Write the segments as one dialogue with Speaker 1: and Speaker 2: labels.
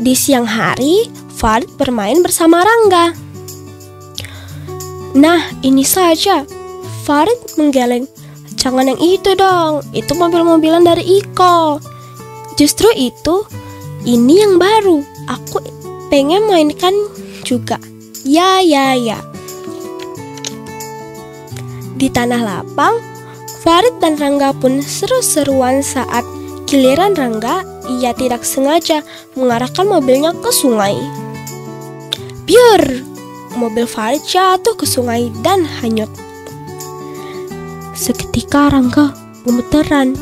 Speaker 1: Di siang hari, Farid bermain bersama Rangga. Nah, ini saja. Farid menggeleng. Jangan yang itu dong, itu mobil-mobilan dari Iko. Justru itu, ini yang baru. Aku pengen mainkan juga. Ya. Di tanah lapang, Farid dan Rangga pun seru-seruan saat giliran Rangga, ia tidak sengaja mengarahkan mobilnya ke sungai. Biar mobil Farid jatuh ke sungai dan hanyut. Seketika Rangga gemeteran.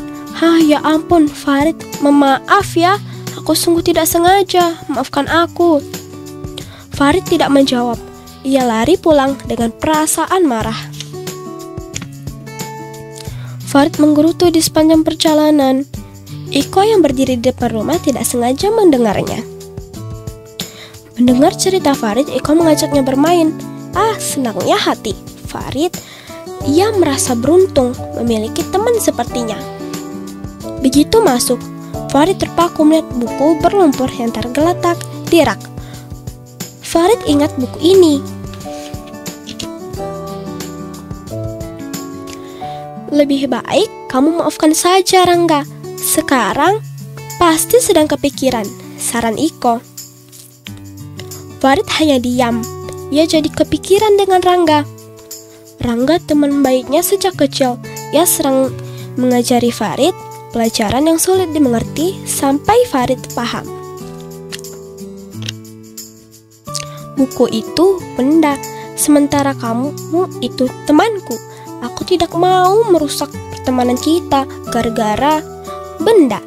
Speaker 1: Ya ampun Farid, maaf ya, aku sungguh tidak sengaja, maafkan aku. Farid tidak menjawab. Ia lari pulang dengan perasaan marah. Farid menggerutu di sepanjang perjalanan. Iko yang berdiri di depan rumah tidak sengaja mendengarnya. Mendengar cerita Farid, Iko mengajaknya bermain. Senangnya hati Farid. Ia merasa beruntung memiliki teman sepertinya. Begitu masuk, Farid terpaku melihat buku berlumpur yang tergeletak di rak. Farid ingat buku ini. Lebih baik kamu maafkan saja Rangga. Sekarang pasti sedang kepikiran, saran Iko. Farid hanya diam. Ia jadi kepikiran dengan Rangga. Rangga teman baiknya sejak kecil. Ia sering mengajari Farid pelajaran yang sulit dimengerti sampai Farid paham. Buku itu benda, sementara kamu itu temanku. Aku tidak mau merusak pertemanan kita gara-gara benda.